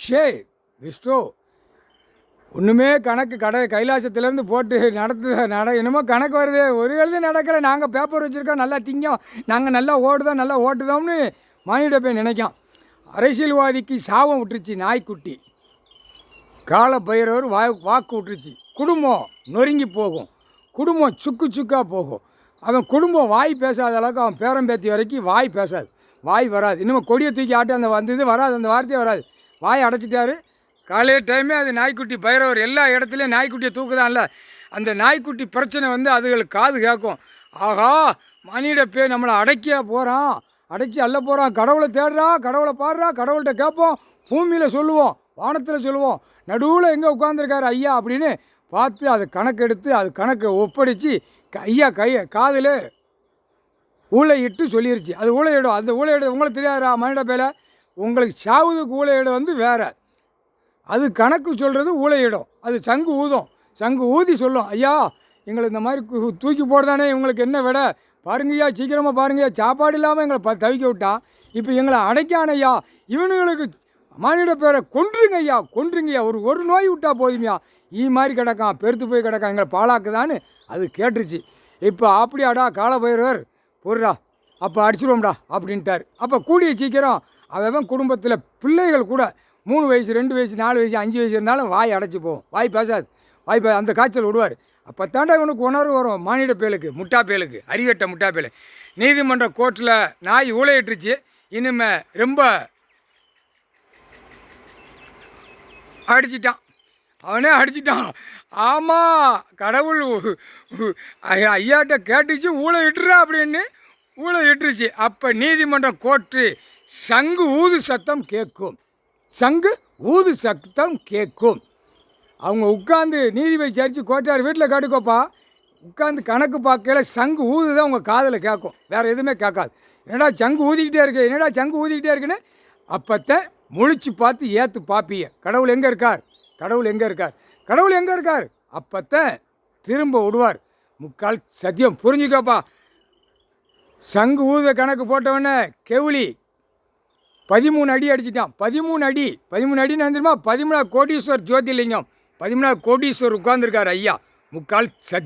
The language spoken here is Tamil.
ஷே விஷ்ணு ஒன்றுமே கணக்கு கைலாசத்துலேருந்து போட்டு என்னமோ கணக்கு வருது, ஒரு எழுதி நடக்கலை. நாங்கள் பேப்பர் வச்சுருக்கோம், நல்லா திங்கோம், நாங்கள் நல்லா ஓட்டுதோம்னு மானிட போய் நினைக்கான். அரசியல்வாதிக்கு சாபம் விட்டுருச்சு நாய்க்குட்டி, கால பைரவர் வாக்கு விட்டுருச்சு. குடும்பம் நொறுங்கி போகும், குடும்பம் சுக்காக போகும். அவன் குடும்பம் வாய் பேசாத அளவுக்கு அவன் பேரம்பேத்தி வரைக்கும் வாய் பேசாது, வாய் வராது. இன்னும் கொடியை தூக்கி ஆட்டி அந்த வந்தது வராது, அந்த வார்த்தையே வராது. வாய் அடைச்சிட்டாரு. காலையில் டைமே அது நாய்க்குட்டி பைரவர் எல்லா இடத்துலையும் நாய்க்குட்டியை தூக்குதான்ல, அந்த நாய்க்குட்டி பிரச்சனை அதுகளுக்கு காது கேட்கும். ஆகா, மணியிட போய் நம்மளை அடைக்கியா போகிறான், அடைச்சி அல்ல போகிறான். கடவுளை தேடுறா, கடவுளை பாடுறா, கடவுள்கிட்ட கேட்போம், பூமியில் சொல்லுவோம், வானத்தில் சொல்லுவோம், நடுவில் எங்கே உட்காந்துருக்காரு ஐயா அப்படின்னு பார்த்து அதை கணக்கெடுத்து அது கணக்கை ஒப்படைச்சி ஐயா காதில் ஊழையிட்டு சொல்லிருச்சு. அது ஊழையிடும். அந்த ஊழையிடும் உங்களுக்கு தெரியாதா மனித பேல? உங்களுக்கு சாவுதுக்கு ஊழையிடம் வேறு, அது கணக்கு சொல்கிறது ஊழையிடும். அது சங்கு ஊதும், சங்கு ஊதி சொல்லும், ஐயா எங்களை இந்த மாதிரி தூக்கி போடுதானே, இவங்களுக்கு என்ன விட பாருங்கய்யா, சீக்கிரமாக பாருங்கய்யா, சாப்பாடு இல்லாமல் எங்களை தவிக்க விட்டான், இப்போ எங்களை அடைக்கானையா, இவனுங்களுக்கு மானிட பேரை கொன்றுங்கய்யா, ஒரு நோய் விட்டா போதுமையா, மாதிரி கிடக்கான், பெருத்து போய் கிடக்கான், எங்களை பாலாக்குதான்னு அது கேட்டுருச்சு. இப்போ அப்படியாடா காலபைரவர் பொருடா, அப்போ அடிச்சிடுவோம்டா அப்படின்ட்டார். அப்போ கூடிய சீக்கிரம் அவன் குடும்பத்தில் பிள்ளைகள் கூட 3 வயசு 2 வயசு 4 வயசு 5 வயசு இருந்தாலும் வாய் அடைச்சி போகும், வாய் பேசாது, அந்த காய்ச்சல் விடுவார். அப்போ தாண்டா இவனுக்கு உணர்வு வரும், மானிட பேலுக்கு, முட்டா பேலுக்கு, அறிவட்ட முட்டா பேலு. நீதிமன்ற கோர்ட்டில் நாய் ஊழையிட்டுருச்சு, இனிமே ரொம்ப அடிச்சிட்டான், அவனே அடிச்சிட்டான். ஆமாம், கடவுள் ஐயாட்ட கேட்டுச்சு ஊழையிட்டுறா அப்படின்னு ஊழையிட்டுருச்சு. அப்போ நீதிமன்ற கோர்ட்டு சங்கு ஊது சத்தம் கேட்கும், சங்கு ஊது சத்தம் கேட்கும். அவங்க உட்காந்து நீதிபதி சரிச்சு கோட்டார் வீட்டில் கேட்டுக்கோப்பா, உட்காந்து கணக்கு பார்க்கல சங்கு ஊது தான் உங்கள் காதில் கேட்கும், வேறு எதுவுமே கேட்காது. என்னடா சங்கு ஊதிக்கிட்டே இருக்கு, என்னடா சங்கு ஊதிக்கிட்டே இருக்குன்னு அப்போத்த முழிச்சு பார்த்து ஏற்று பார்ப்பீங்க, கடவுள் எங்கே இருக்கார், கடவுள் எங்கே இருக்கார், கடவுள் எங்கே இருக்கார். அப்போத்த திரும்ப விடுவார். முக்கால் சத்தியம் புரிஞ்சுக்கோப்பா. சங்கு ஊத கணக்கு போட்டவொடனே கெவுளி 13 அடி அடிச்சிட்டான். 13 அடின்னு வந்துருமா, 13 கோடீஸ்வர் ஜோதிலிங்கம், 13 கோடீஸ்வர் உட்கார்ந்துருக்கார் ஐயா. முக்கால் சத்தியம்.